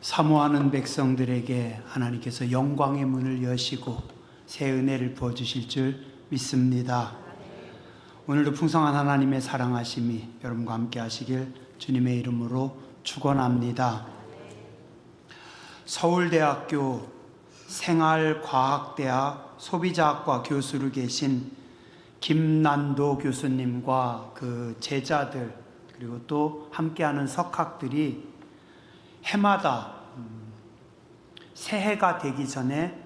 사모하는 백성들에게 하나님께서 영광의 문을 여시고 새 은혜를 부어주실 줄 믿습니다. 오늘도 풍성한 하나님의 사랑하심이 여러분과 함께 하시길 주님의 이름으로 축원합니다. 서울대학교 생활과학대학 소비자학과 교수로 계신 김난도 교수님과 그 제자들 그리고 또 함께하는 석학들이 해마다 새해가 되기 전에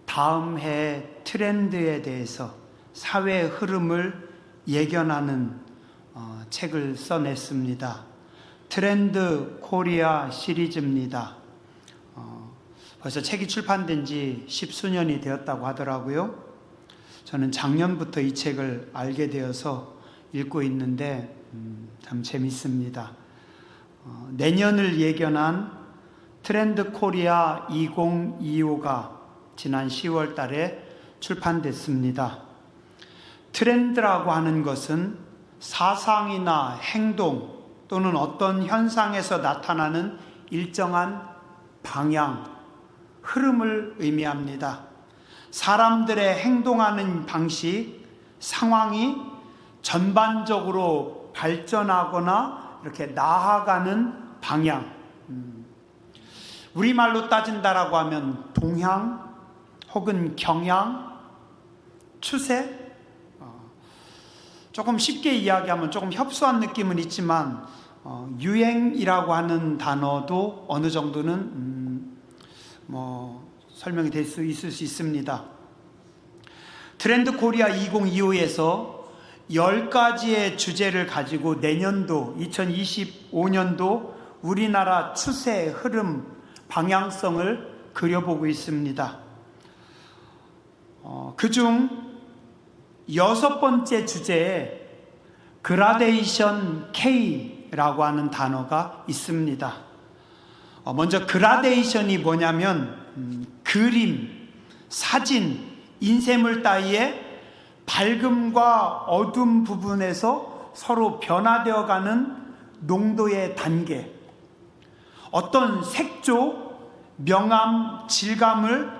다음 해 트렌드에 대해서 사회의 흐름을 예견하는 책을 써냈습니다. 트렌드 코리아 시리즈입니다. 벌써 책이 출판된 지 10수년이 되었다고 하더라고요. 저는 작년부터 이 책을 알게 되어서 읽고 있는데 참 재밌습니다. 내년을 예견한 트렌드 코리아 2025가 지난 10월 달에 출판됐습니다. 트렌드라고 하는 것은 사상이나 행동 또는 어떤 현상에서 나타나는 일정한 방향, 흐름을 의미합니다. 사람들의 행동하는 방식, 상황이 전반적으로 발전하거나 이렇게 나아가는 방향. 우리말로 따진다라고 하면 동향 혹은 경향, 추세. 조금 쉽게 이야기하면 조금 협소한 느낌은 있지만 유행이라고 하는 단어도 어느 정도는 설명이 될 수 있을 수 있습니다. 트렌드 코리아 2025에서 10가지의 주제를 가지고 내년도 2025년도 우리나라 추세, 흐름, 방향성을 그려보고 있습니다. 그중 6번째 주제에 그라데이션 K라고 하는 단어가 있습니다. 먼저 그라데이션이 뭐냐면 그림, 사진, 인쇄물 따위의 밝음과 어둠 부분에서 서로 변화되어 가는 농도의 단계, 어떤 색조, 명암, 질감을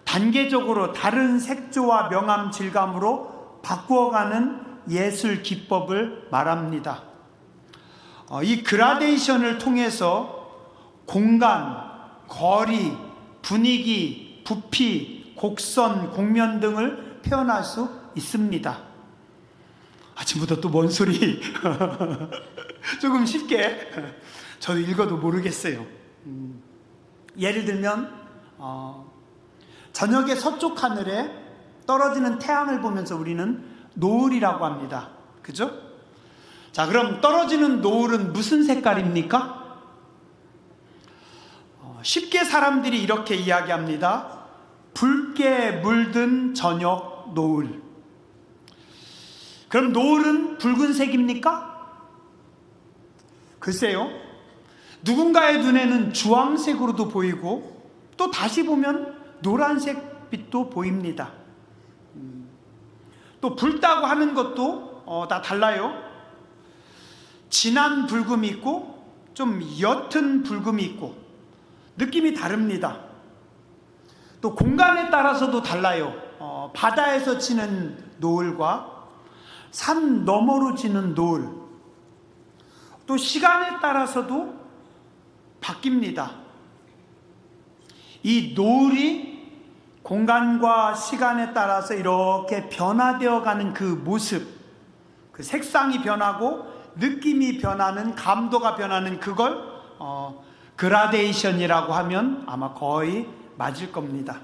단계적으로 다른 색조와 명암, 질감으로 바꾸어가는 예술 기법을 말합니다. 이 그라데이션을 통해서 공간, 거리, 분위기, 부피, 곡선, 곡면 등을 표현할 수 있습니다. 아침부터 또 뭔 소리 조금 쉽게 저도 읽어도 모르겠어요. 예를 들면 저녁의 서쪽 하늘에 떨어지는 태양을 보면서 우리는 노을이라고 합니다. 그죠? 자, 그럼 떨어지는 노을은 무슨 색깔입니까? 쉽게 사람들이 이렇게 이야기합니다. 붉게 물든 저녁 노을. 그럼 노을은 붉은색입니까? 글쎄요. 누군가의 눈에는 주황색으로도 보이고 또 다시 보면 노란색 빛도 보입니다. 또 붉다고 하는 것도 다 달라요. 진한 붉음이 있고 좀 옅은 붉음이 있고 느낌이 다릅니다. 또 공간에 따라서도 달라요. 바다에서 지는 노을과 산 너머로 지는 노을, 또 시간에 따라서도 바뀝니다. 이 노을이 공간과 시간에 따라서 이렇게 변화되어 가는 그 모습, 그 색상이 변하고 느낌이 변하는, 감도가 변하는 그걸 그라데이션이라고 하면 아마 거의 맞을 겁니다.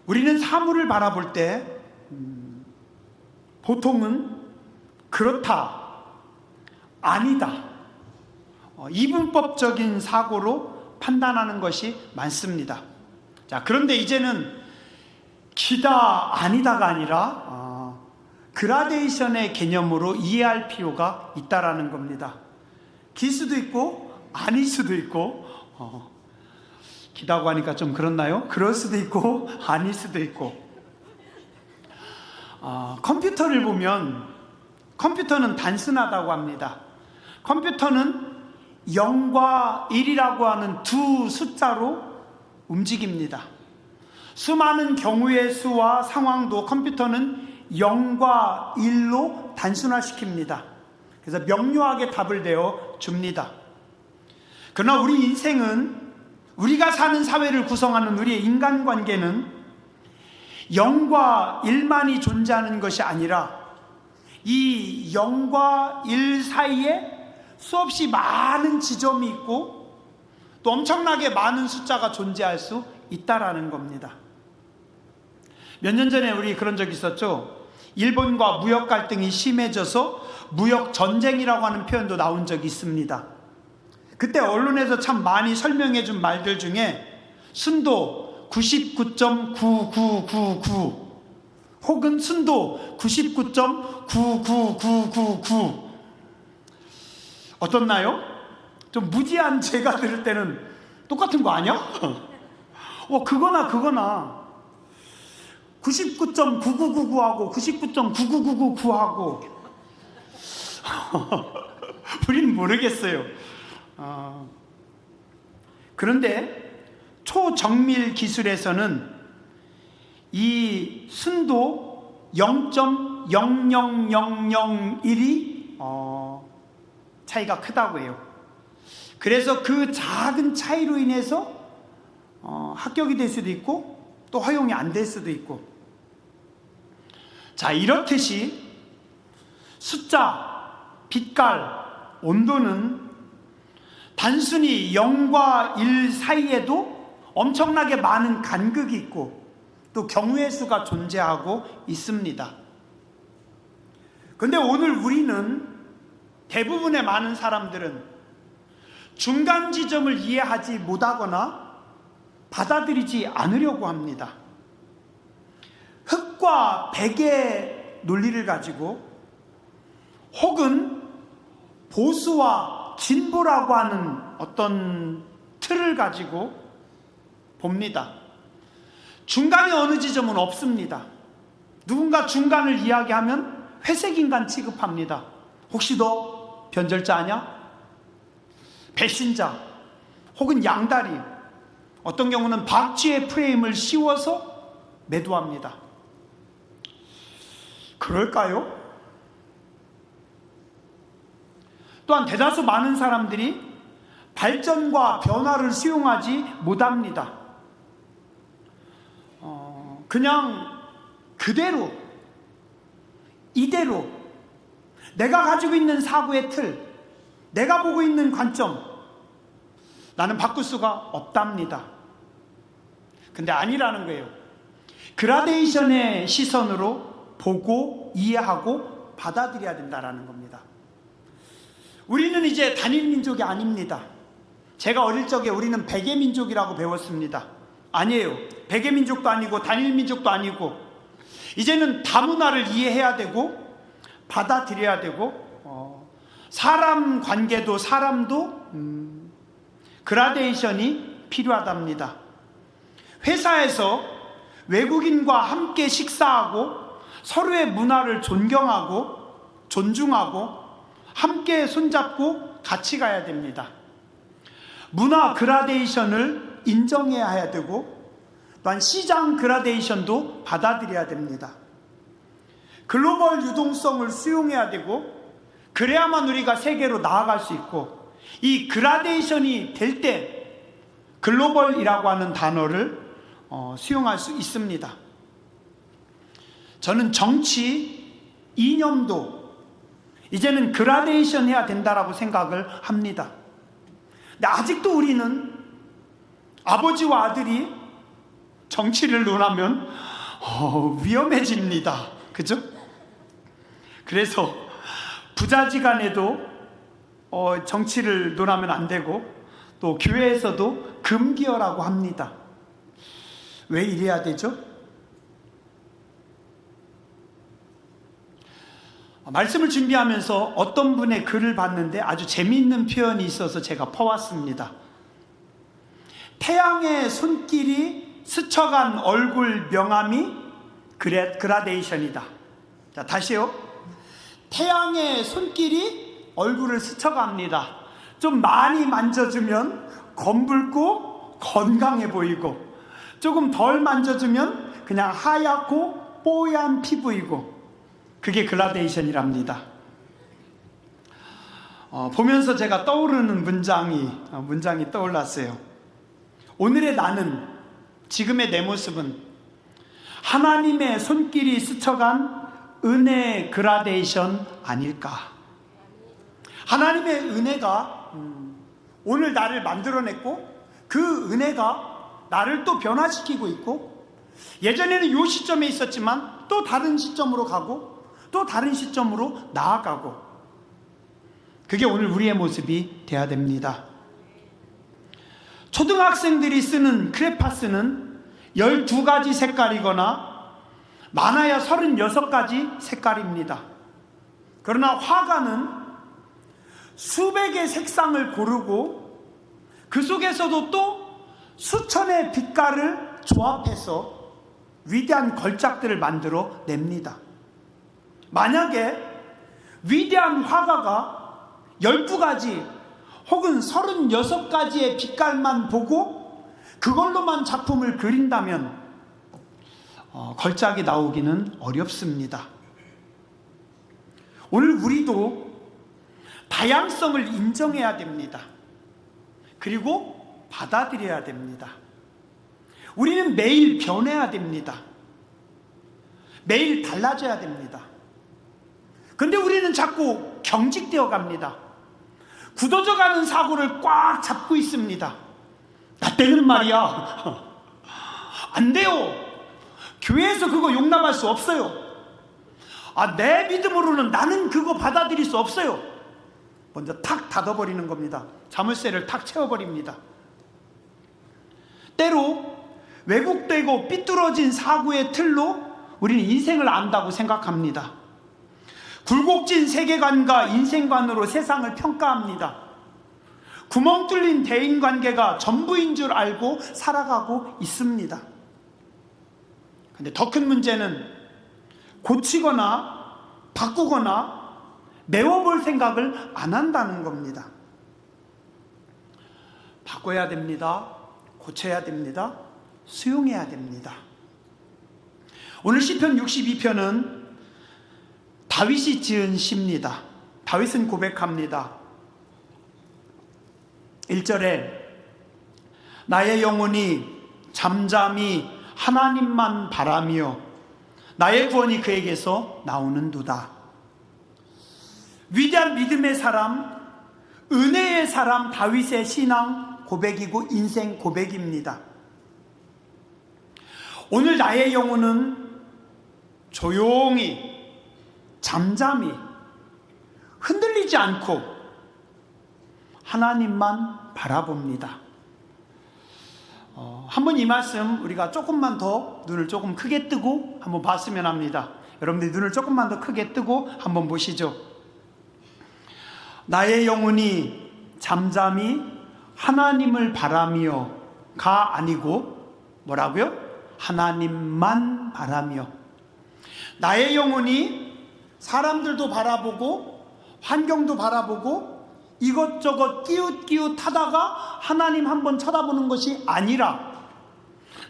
우리는 사물을 바라볼 때 보통은 그렇다, 아니다, 이분법적인 사고로 판단하는 것이 많습니다. 자, 그런데 이제는 기다, 아니다가 아니라 그라데이션의 개념으로 이해할 필요가 있다라는 겁니다. 길 수도 있고 아닐 수도 있고 기다고 하니까 좀 그렇나요? 그럴 수도 있고 아닐 수도 있고 컴퓨터를 보면 컴퓨터는 단순하다고 합니다. 컴퓨터는 0과 1이라고 하는 두 숫자로 움직입니다. 수많은 경우의 수와 상황도 컴퓨터는 0과 1로 단순화시킵니다. 그래서 명료하게 답을 내어 줍니다. 그러나 우리 인생은, 우리가 사는 사회를 구성하는 우리의 인간관계는 0과 1만이 존재하는 것이 아니라 이 0과 1 사이에 수없이 많은 지점이 있고 또 엄청나게 많은 숫자가 존재할 수 있다라는 겁니다. 몇 년 전에 우리 그런 적이 있었죠. 일본과 무역 갈등이 심해져서 무역 전쟁이라고 하는 표현도 나온 적이 있습니다. 그때 언론에서 참 많이 설명해 준 말들 중에 순도 99.9999 혹은 순도 99.99999 어떻나요? 좀 무지한 제가 들을 때는 똑같은 거 아니야? 그거나 99.9999하고 99.99999하고 우리는 모르겠어요. 그런데 초정밀 기술에서는 이 순도 0.00001이 차이가 크다고 해요. 그래서 그 작은 차이로 인해서 합격이 될 수도 있고 또 허용이 안 될 수도 있고, 자, 이렇듯이 숫자, 빛깔, 온도는 단순히 0과 1 사이에도 엄청나게 많은 간극이 있고 또 경우의 수가 존재하고 있습니다. 그런데 오늘 우리는, 대부분의 많은 사람들은 중간 지점을 이해하지 못하거나 받아들이지 않으려고 합니다. 흑과 백의 논리를 가지고 혹은 보수와 진보라고 하는 어떤 틀을 가지고 봅니다. 중간에 어느 지점은 없습니다. 누군가 중간을 이야기하면 회색인간 취급합니다. 혹시 너 변절자냐? 배신자, 혹은 양다리, 어떤 경우는 박쥐의 프레임을 씌워서 매도합니다. 그럴까요? 또한 대다수 많은 사람들이 발전과 변화를 수용하지 못합니다. 그냥 그대로, 이대로 내가 가지고 있는 사고의 틀, 내가 보고 있는 관점, 나는 바꿀 수가 없답니다. 근데 아니라는 거예요. 그라데이션의 시선으로 보고 이해하고 받아들여야 된다는 겁니다. 우리는 이제 단일 민족이 아닙니다. 제가 어릴 적에 우리는 백의 민족이라고 배웠습니다. 아니에요. 백의 민족도 아니고 단일 민족도 아니고, 이제는 다문화를 이해해야 되고 받아들여야 되고, 사람 관계도 사람도 그라데이션이 필요하답니다. 회사에서 외국인과 함께 식사하고 서로의 문화를 존경하고 존중하고 함께 손잡고 같이 가야 됩니다. 문화 그라데이션을 인정해야 되고 또한 시장 그라데이션도 받아들여야 됩니다. 글로벌 유동성을 수용해야 되고 그래야만 우리가 세계로 나아갈 수 있고, 이 그라데이션이 될 때 글로벌이라고 하는 단어를 수용할 수 있습니다. 저는 정치, 이념도 이제는 그라데이션 해야 된다라고 생각을 합니다. 근데 아직도 우리는 아버지와 아들이 정치를 논하면 위험해집니다. 그죠? 그래서 부자지간에도 정치를 논하면 안 되고 또 교회에서도 금기어라고 합니다. 왜 이래야 되죠? 말씀을 준비하면서 어떤 분의 글을 봤는데 아주 재미있는 표현이 있어서 제가 퍼왔습니다. 태양의 손길이 스쳐간 얼굴 명암이 그라데이션이다. 자, 다시요. 태양의 손길이 얼굴을 스쳐갑니다. 좀 많이 만져주면 검붉고 건강해 보이고, 조금 덜 만져주면 그냥 하얗고 뽀얀 피부이고, 그게 그라데이션이랍니다. 보면서 제가 떠오르는 문장이 떠올랐어요. 오늘의 나는, 지금의 내 모습은 하나님의 손길이 스쳐간 은혜의 그라데이션 아닐까. 하나님의 은혜가 오늘 나를 만들어냈고, 그 은혜가 나를 또 변화시키고 있고, 예전에는 이 시점에 있었지만 또 다른 시점으로 가고, 또 다른 시점으로 나아가고, 그게 오늘 우리의 모습이 돼야 됩니다. 초등학생들이 쓰는 크레파스는 12가지 색깔이거나 많아야 36가지 색깔입니다. 그러나 화가는 수백의 색상을 고르고 그 속에서도 또 수천의 빛깔을 조합해서 위대한 걸작들을 만들어 냅니다. 만약에 위대한 화가가 12가지 혹은 36가지의 빛깔만 보고 그걸로만 작품을 그린다면 걸작이 나오기는 어렵습니다. 오늘 우리도 다양성을 인정해야 됩니다. 그리고 받아들여야 됩니다. 우리는 매일 변해야 됩니다. 매일 달라져야 됩니다. 근데 우리는 자꾸 경직되어 갑니다. 굳어져가는 사고를 꽉 잡고 있습니다. 나 때는 말이야, 안 돼요. 교회에서 그거 용납할 수 없어요. 내 믿음으로는 나는 그거 받아들일 수 없어요. 먼저 탁 닫아버리는 겁니다. 자물쇠를 탁 채워버립니다. 때로 왜곡되고 삐뚤어진 사고의 틀로 우리는 인생을 안다고 생각합니다. 굴곡진 세계관과 인생관으로 세상을 평가합니다. 구멍 뚫린 대인관계가 전부인 줄 알고 살아가고 있습니다. 그런데 더 큰 문제는 고치거나 바꾸거나 메워볼 생각을 안 한다는 겁니다. 바꿔야 됩니다. 고쳐야 됩니다. 수용해야 됩니다. 오늘 시편 62편은 다윗이 지은 시입니다. 다윗은 고백합니다. 1절에 나의 영혼이 잠잠히 하나님만 바라며 나의 구원이 그에게서 나오는도다. 위대한 믿음의 사람, 은혜의 사람 다윗의 신앙 고백이고 인생 고백입니다. 오늘 나의 영혼은 조용히 잠잠히 흔들리지 않고 하나님만 바라봅니다. 한번 이 말씀 우리가 조금만 더 눈을 조금 크게 뜨고 한번 봤으면 합니다. 여러분들이 눈을 조금만 더 크게 뜨고 한번 보시죠. 나의 영혼이 잠잠히 하나님을 바라며가 아니고 뭐라고요? 하나님만 바라며. 나의 영혼이 사람들도 바라보고 환경도 바라보고 이것저것 끼웃끼웃하다가 하나님 한번 쳐다보는 것이 아니라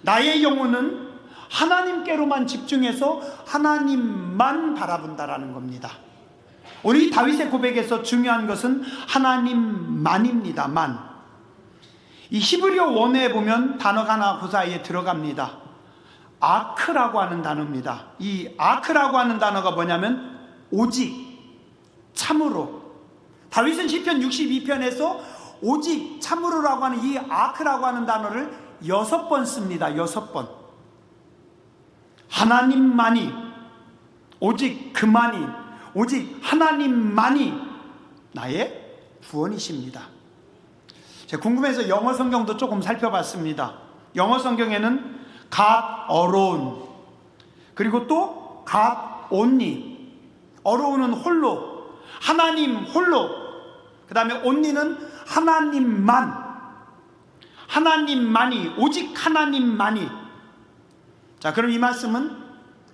나의 영혼은 하나님께로만 집중해서 하나님만 바라본다라는 겁니다. 오늘 이 다윗의 고백에서 중요한 것은 하나님만입니다. 만. 이 히브리어 원어에 보면 단어가 하나 그 사이에 들어갑니다. 아크라고 하는 단어입니다. 이 아크라고 하는 단어가 뭐냐면 오직, 참으로. 다윗은 시편 62편에서 오직, 참으로라고 하는 이 아크라고 하는 단어를 6번 씁니다. 6번. 하나님만이, 오직 그만이, 오직 하나님만이 나의 구원이십니다. 제가 궁금해서 영어 성경도 조금 살펴봤습니다. 영어 성경에는 God alone, 그리고 또 God only. alone 은 홀로, 하나님 홀로, 그 다음에 only는 하나님만, 하나님만이, 오직 하나님만이. 자, 그럼 이 말씀은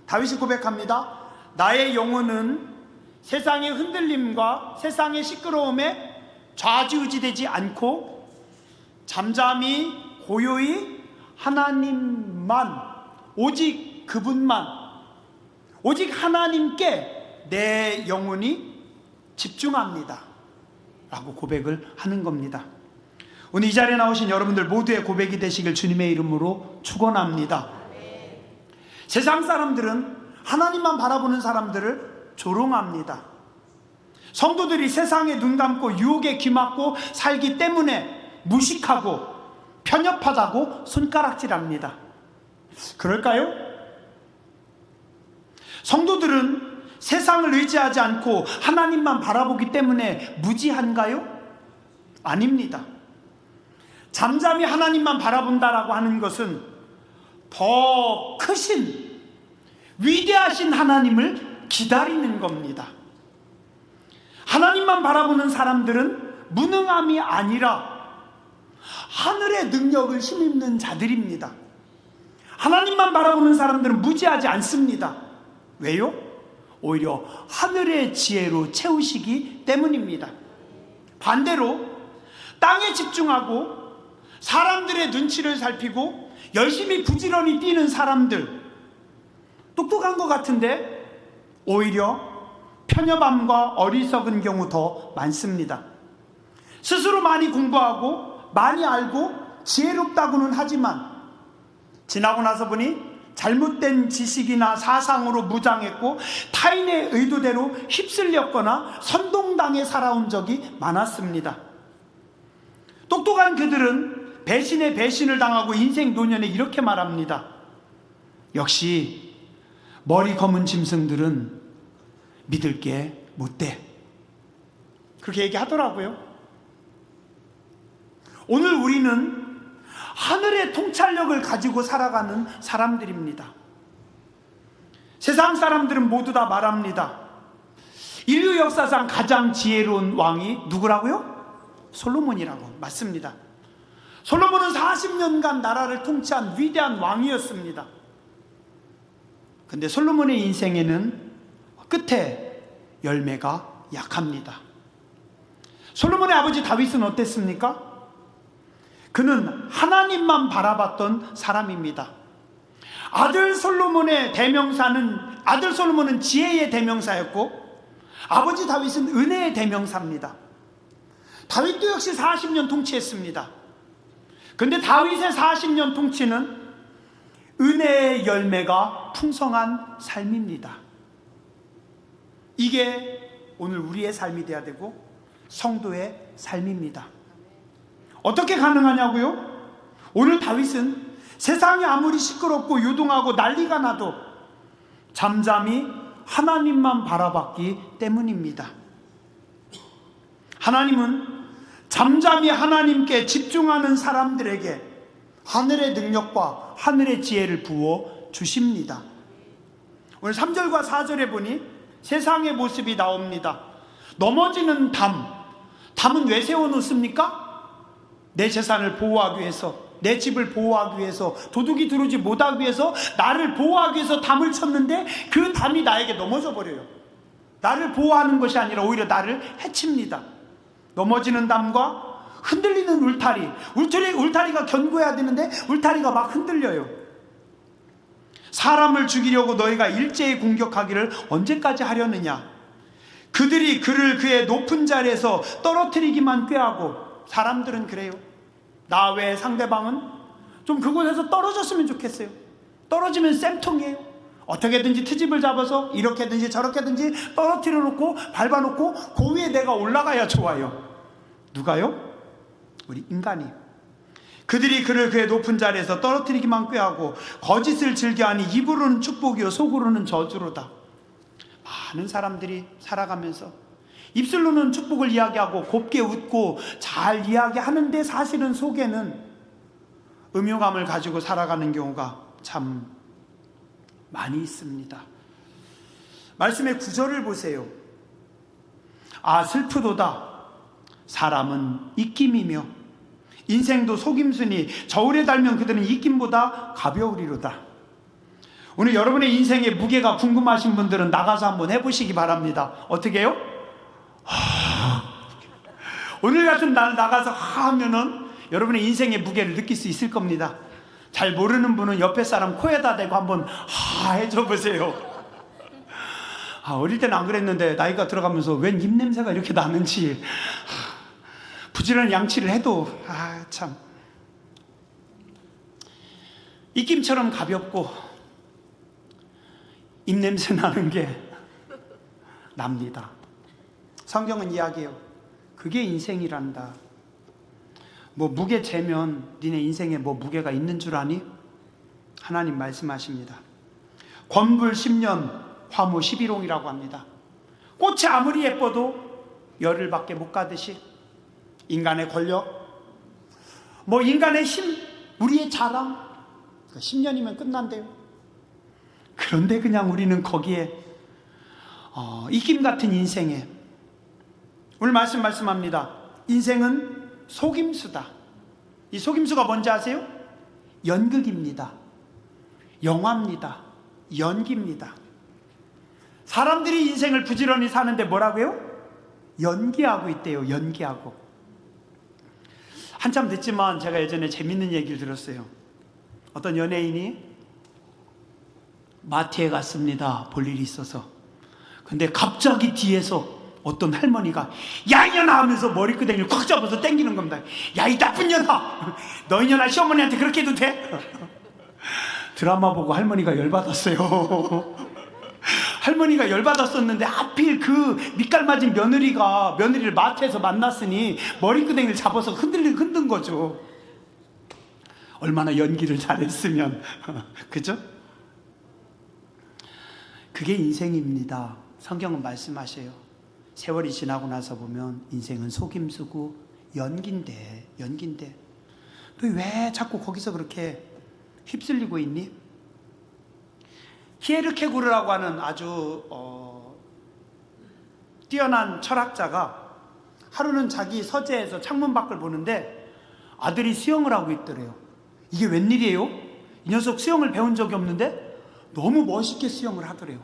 다윗이 고백합니다. 나의 영혼은 세상의 흔들림과 세상의 시끄러움에 좌지우지되지 않고 잠잠히 고요히 하나님만, 오직 그분만, 오직 하나님께 내 영혼이 집중합니다 라고 고백을 하는 겁니다. 오늘 이 자리에 나오신 여러분들 모두의 고백이 되시길 주님의 이름으로 축원합니다. 세상 사람들은 하나님만 바라보는 사람들을 조롱합니다. 성도들이 세상에 눈 감고 유혹에 귀맞고 살기 때문에 무식하고 편협하다고 손가락질합니다. 그럴까요? 성도들은 세상을 의지하지 않고 하나님만 바라보기 때문에 무지한가요? 아닙니다. 잠잠히 하나님만 바라본다라고 하는 것은 더 크신 위대하신 하나님을 기다리는 겁니다. 하나님만 바라보는 사람들은 무능함이 아니라 하늘의 능력을 힘입는 자들입니다. 하나님만 바라보는 사람들은 무지하지 않습니다. 왜요? 오히려 하늘의 지혜로 채우시기 때문입니다. 반대로 땅에 집중하고 사람들의 눈치를 살피고 열심히 부지런히 뛰는 사람들, 똑똑한 것 같은데 오히려 편협함과 어리석은 경우 더 많습니다. 스스로 많이 공부하고 많이 알고 지혜롭다고는 하지만 지나고 나서 보니 잘못된 지식이나 사상으로 무장했고 타인의 의도대로 휩쓸렸거나 선동당해 살아온 적이 많았습니다. 똑똑한 그들은 배신에 배신을 당하고 인생 노년에 이렇게 말합니다. 역시 머리 검은 짐승들은 믿을 게 못돼. 그렇게 얘기하더라고요. 오늘 우리는 하늘의 통찰력을 가지고 살아가는 사람들입니다. 세상 사람들은 모두 다 말합니다. 인류 역사상 가장 지혜로운 왕이 누구라고요? 솔로몬이라고. 맞습니다. 솔로몬은 40년간 나라를 통치한 위대한 왕이었습니다. 근데 솔로몬의 인생에는 끝에 열매가 약합니다. 솔로몬의 아버지 다윗은 어땠습니까? 그는 하나님만 바라봤던 사람입니다. 아들 솔로몬은 지혜의 대명사였고 아버지 다윗은 은혜의 대명사입니다. 다윗도 역시 40년 통치했습니다. 그런데 다윗의 40년 통치는 은혜의 열매가 풍성한 삶입니다. 이게 오늘 우리의 삶이 되어야 되고 성도의 삶입니다. 어떻게 가능하냐고요? 오늘 다윗은 세상이 아무리 시끄럽고 요동하고 난리가 나도 잠잠히 하나님만 바라봤기 때문입니다. 하나님은 잠잠히 하나님께 집중하는 사람들에게 하늘의 능력과 하늘의 지혜를 부어 주십니다. 오늘 3절과 4절에 보니 세상의 모습이 나옵니다. 넘어지는 담은 왜 세워놓습니까? 내 재산을 보호하기 위해서, 내 집을 보호하기 위해서, 도둑이 들어오지 못하기 위해서, 나를 보호하기 위해서 담을 쳤는데 그 담이 나에게 넘어져 버려요. 나를 보호하는 것이 아니라 오히려 나를 해칩니다. 넘어지는 담과 흔들리는 울타리가 견고해야 되는데 울타리가 막 흔들려요. 사람을 죽이려고 너희가 일제히 공격하기를 언제까지 하려느냐? 그들이 그를 그의 높은 자리에서 떨어뜨리기만 꾀하고. 사람들은 그래요. 나 외에 상대방은 좀 그곳에서 떨어졌으면 좋겠어요. 떨어지면 쌤통이에요. 어떻게든지 트집을 잡아서 이렇게든지 저렇게든지 떨어뜨려 놓고 밟아놓고 그 위에 내가 올라가야 좋아요. 누가요? 우리 인간이. 그들이 그를 그의 높은 자리에서 떨어뜨리기만 꾀하고 거짓을 즐겨하니 입으로는 축복이요 속으로는 저주로다. 많은 사람들이 살아가면서 입술로는 축복을 이야기하고 곱게 웃고 잘 이야기하는데 사실은 속에는 음흉함을 가지고 살아가는 경우가 참 많이 있습니다. 말씀의 구절을 보세요. 아 슬프도다. 사람은 입김이며 인생도 속임수니 저울에 달면 그들은 입김보다 가벼우리로다. 오늘 여러분의 인생의 무게가 궁금하신 분들은 나가서 한번 해보시기 바랍니다. 어떻게 해요? 오늘 같은 날 나가서 하면은 여러분의 인생의 무게를 느낄 수 있을 겁니다. 잘 모르는 분은 옆에 사람 코에다 대고 한번 해줘 보세요. 어릴 때는 안 그랬는데 나이가 들어가면서 웬 입냄새가 이렇게 나는지 부지런히 양치를 해도 참 입김처럼 가볍고 입냄새 나는 게 납니다. 성경은 이야기해요. 그게 인생이란다. 뭐 무게 재면 니네 인생에 뭐 무게가 있는 줄 아니? 하나님 말씀하십니다. 권불 10년 화무 11홍이라고 합니다. 꽃이 아무리 예뻐도 열흘밖에 못 가듯이 인간의 권력, 뭐 인간의 힘, 우리의 자랑 10년이면 끝난대요. 그런데 그냥 우리는 거기에 이김 같은 인생에 오늘 말씀합니다. 인생은 속임수다. 이 속임수가 뭔지 아세요? 연극입니다. 영화입니다. 연기입니다. 사람들이 인생을 부지런히 사는데 뭐라고요? 연기하고 있대요. 연기하고. 한참 됐지만 제가 예전에 재밌는 얘기를 들었어요. 어떤 연예인이 마트에 갔습니다. 볼 일이 있어서. 근데 갑자기 뒤에서 어떤 할머니가 야 이년아 하면서 머리끄댕이를 콱 잡아서 땡기는 겁니다. 야 이 나쁜 년아, 너 이년아 시어머니한테 그렇게 해도 돼? 드라마 보고 할머니가 열받았어요. 할머니가 열받았었는데 하필 그 밑깔맞은 며느리를 마트에서 만났으니 머리끄댕이를 잡아서 흔든 거죠. 얼마나 연기를 잘했으면 그죠? 그게 인생입니다. 성경은 말씀하셔요. 세월이 지나고 나서 보면 인생은 속임수고 연기인데 너 왜 자꾸 거기서 그렇게 휩쓸리고 있니? 키에르케고르라고 하는 아주 뛰어난 철학자가 하루는 자기 서재에서 창문 밖을 보는데 아들이 수영을 하고 있더래요. 이게 웬일이에요? 이 녀석 수영을 배운 적이 없는데 너무 멋있게 수영을 하더래요.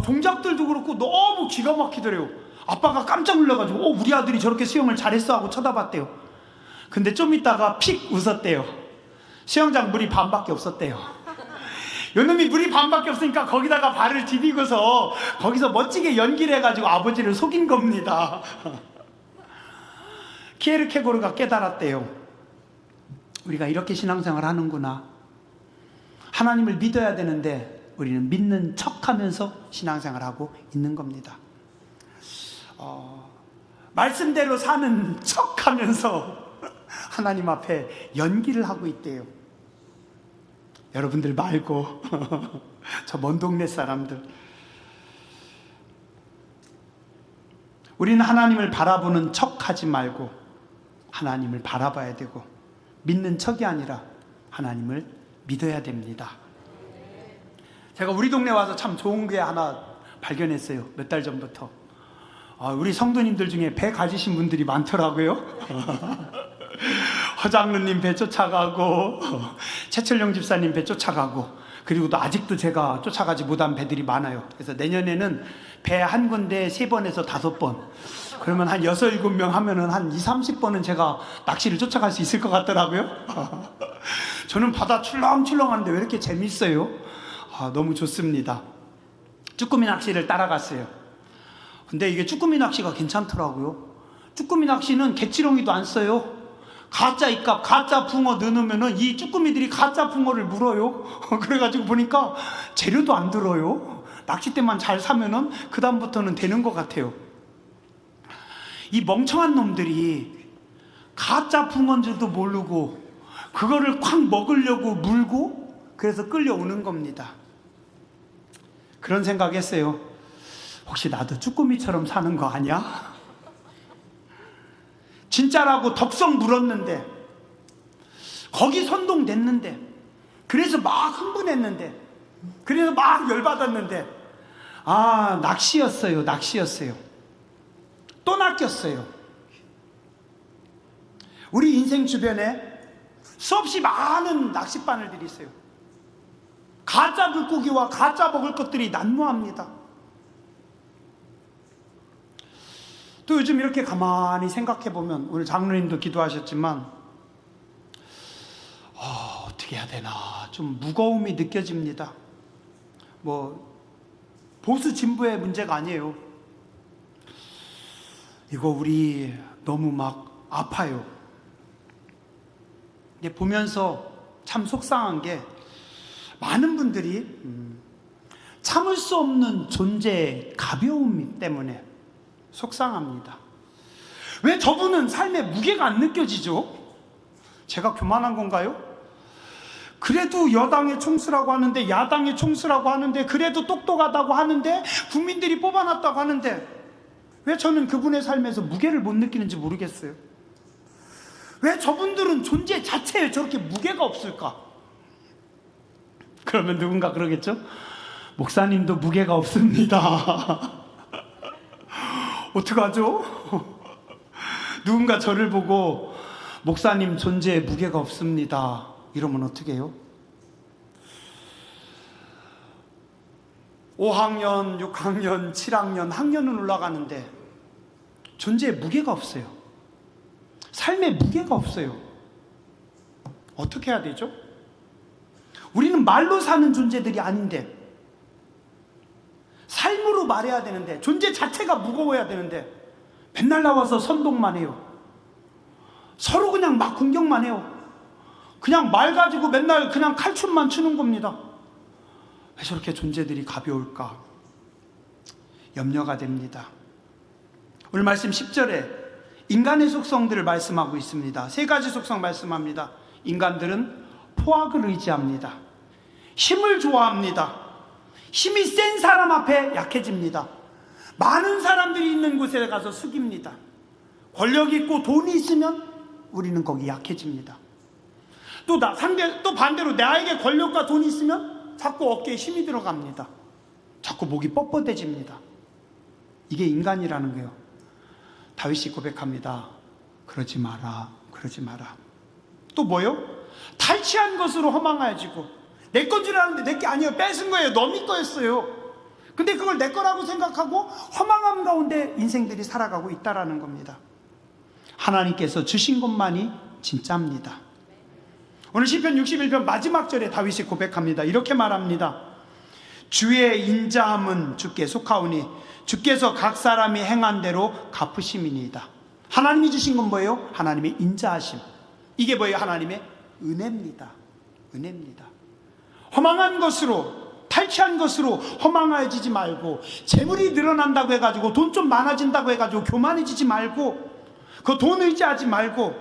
동작들도 그렇고 너무 기가 막히더래요. 아빠가 깜짝 놀라가지고 우리 아들이 저렇게 수영을 잘했어 하고 쳐다봤대요. 근데 좀 있다가 픽 웃었대요. 수영장 물이 반밖에 없었대요. 요놈이 물이 반밖에 없으니까 거기다가 발을 디디고서 거기서 멋지게 연기를 해가지고 아버지를 속인 겁니다. 키에르케고르가 깨달았대요. 우리가 이렇게 신앙생활 하는구나. 하나님을 믿어야 되는데 우리는 믿는 척하면서 신앙생활하고 있는 겁니다. 말씀대로 사는 척하면서 하나님 앞에 연기를 하고 있대요. 여러분들 말고 저 먼 동네 사람들, 우리는 하나님을 바라보는 척하지 말고 하나님을 바라봐야 되고 믿는 척이 아니라 하나님을 믿어야 됩니다. 제가 우리 동네 와서 참 좋은 게 하나 발견했어요. 몇 달 전부터. 우리 성도님들 중에 배 가지신 분들이 많더라고요. 허장로님 배 쫓아가고 최철령 집사님 배 쫓아가고, 그리고 또 아직도 제가 쫓아가지 못한 배들이 많아요. 그래서 내년에는 배 한 군데 3번에서 5번, 그러면 한 6, 7명 하면은 한 20, 30번은 제가 낚시를 쫓아갈 수 있을 것 같더라고요. 저는 바다 출렁출렁하는데 왜 이렇게 재밌어요? 너무 좋습니다. 쭈꾸미 낚시를 따라갔어요. 근데 이게 쭈꾸미 낚시가 괜찮더라고요. 쭈꾸미 낚시는 개치렁이도 안 써요. 가짜 입값, 가짜 붕어 넣으면은 이 쭈꾸미들이 가짜 붕어를 물어요. 그래가지고 보니까 재료도 안 들어요. 낚싯대만 잘 사면은 그다음부터는 되는 것 같아요. 이 멍청한 놈들이 가짜 붕어인 줄도 모르고 그거를 콱 먹으려고 물고 그래서 끌려오는 겁니다. 그런 생각했어요. 혹시 나도 쭈꾸미처럼 사는 거 아니야? 진짜라고 덥석 물었는데, 거기 선동됐는데, 그래서 막 흥분했는데, 그래서 막 열받았는데, 낚시였어요. 또 낚였어요. 우리 인생 주변에 수없이 많은 낚싯바늘들이 있어요. 가짜 물고기와 가짜 먹을 것들이 난무합니다. 또 요즘 이렇게 가만히 생각해 보면, 오늘 장로님도 기도하셨지만 어떻게 해야 되나 좀 무거움이 느껴집니다. 뭐 보수 진보의 문제가 아니에요. 이거 우리 너무 막 아파요. 근데 보면서 참 속상한 게, 많은 분들이 참을 수 없는 존재의 가벼움 때문에 속상합니다. 왜 저분은 삶에 무게가 안 느껴지죠? 제가 교만한 건가요? 그래도 여당의 총수라고 하는데, 야당의 총수라고 하는데, 그래도 똑똑하다고 하는데, 국민들이 뽑아놨다고 하는데, 왜 저는 그분의 삶에서 무게를 못 느끼는지 모르겠어요. 왜 저분들은 존재 자체에 저렇게 무게가 없을까? 그러면 누군가 그러겠죠? 목사님도 무게가 없습니다. 어떡하죠? 누군가 저를 보고 목사님 존재에 무게가 없습니다 이러면 어떻게 해요? 5학년, 6학년, 7학년, 학년은 올라가는데 존재에 무게가 없어요. 삶에 무게가 없어요. 어떻게 해야 되죠? 우리는 말로 사는 존재들이 아닌데, 삶으로 말해야 되는데, 존재 자체가 무거워야 되는데 맨날 나와서 선동만 해요. 서로 그냥 막 공격만 해요. 그냥 말 가지고 맨날 그냥 칼춤만 추는 겁니다. 왜 저렇게 존재들이 가벼울까? 염려가 됩니다. 오늘 말씀 10절에 인간의 속성들을 말씀하고 있습니다. 세 가지 속성 말씀합니다. 인간들은 포악을 의지합니다. 힘을 좋아합니다. 힘이 센 사람 앞에 약해집니다. 많은 사람들이 있는 곳에 가서 숙입니다. 권력 있고 돈이 있으면 우리는 거기 약해집니다. 또 반대로 나에게 권력과 돈이 있으면 자꾸 어깨에 힘이 들어갑니다. 자꾸 목이 뻣뻣해집니다. 이게 인간이라는 거예요. 다윗이 고백합니다. 그러지 마라, 그러지 마라. 또 뭐요? 탈취한 것으로 허망해지고, 내 건 줄 알았는데 내 게 아니에요. 뺏은 거예요. 너미 거였어요. 근데 그걸 내 거라고 생각하고 허망함 가운데 인생들이 살아가고 있다라는 겁니다. 하나님께서 주신 것만이 진짜입니다. 오늘 시편 61편 마지막 절에 다윗이 고백합니다. 이렇게 말합니다. 주의 인자함은 주께 속하오니 주께서 각 사람이 행한 대로 갚으심이니이다. 하나님이 주신 건 뭐예요? 하나님의 인자하심. 이게 뭐예요? 하나님의 은혜입니다. 은혜입니다. 허망한 것으로, 탈취한 것으로 허망해지지 말고, 재물이 늘어난다고 해가지고, 돈 좀 많아진다고 해가지고 교만해지지 말고, 그 돈 의지하지 말고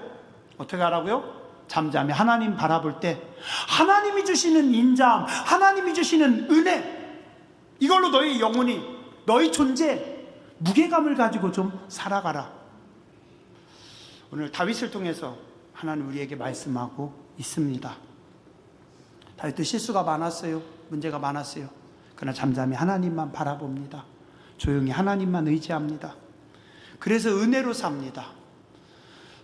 어떻게 하라고요? 잠잠히 하나님 바라볼 때 하나님이 주시는 인자함, 하나님이 주시는 은혜, 이걸로 너희 영혼이, 너희 존재 무게감을 가지고 좀 살아가라. 오늘 다윗을 통해서 하나님 우리에게 말씀하고 있습니다. 다윗도 실수가 많았어요. 문제가 많았어요. 그러나 잠잠히 하나님만 바라봅니다. 조용히 하나님만 의지합니다. 그래서 은혜로 삽니다.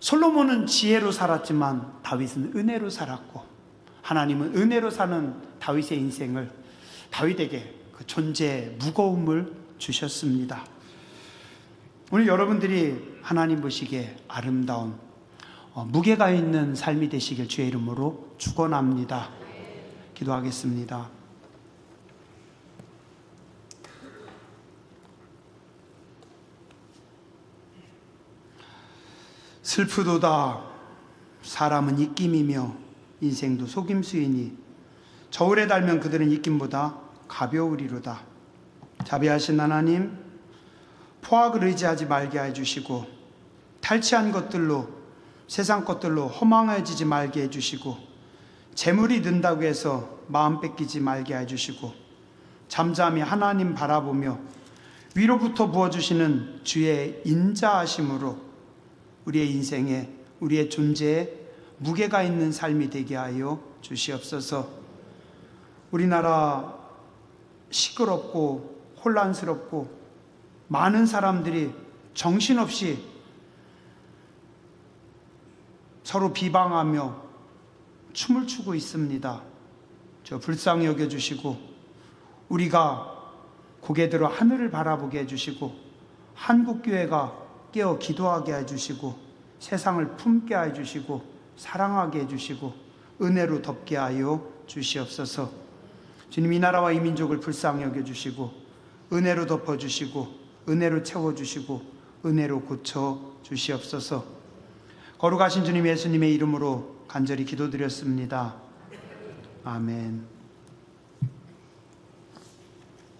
솔로몬은 지혜로 살았지만 다윗은 은혜로 살았고, 하나님은 은혜로 사는 다윗의 인생을, 다윗에게 그 존재의 무거움을 주셨습니다. 오늘 여러분들이 하나님 보시기에 아름다운 무게가 있는 삶이 되시길 주의 이름으로 축원합니다. 기도하겠습니다. 슬프도다. 사람은 입김이며 인생도 속임수이니 저울에 달면 그들은 입김보다 가벼우리로다. 자비하신 하나님, 포악을 의지하지 말게 해주시고, 탈취한 것들로, 세상 것들로 허망해지지 말게 해주시고, 재물이 는다고 해서 마음 뺏기지 말게 해주시고, 잠잠히 하나님 바라보며 위로부터 부어주시는 주의 인자하심으로 우리의 인생에, 우리의 존재에 무게가 있는 삶이 되게 하여 주시옵소서. 우리나라 시끄럽고 혼란스럽고 많은 사람들이 정신없이 서로 비방하며 춤을 추고 있습니다. 저 불쌍히 여겨주시고, 우리가 고개 들어 하늘을 바라보게 해주시고, 한국교회가 깨어 기도하게 해주시고 세상을 품게 해주시고 사랑하게 해주시고 은혜로 덮게 하여 주시옵소서. 주님, 이 나라와 이 민족을 불쌍히 여겨주시고 은혜로 덮어주시고 은혜로 채워주시고 은혜로 고쳐주시옵소서. 거룩하신 주님 예수님의 이름으로 간절히 기도드렸습니다. 아멘.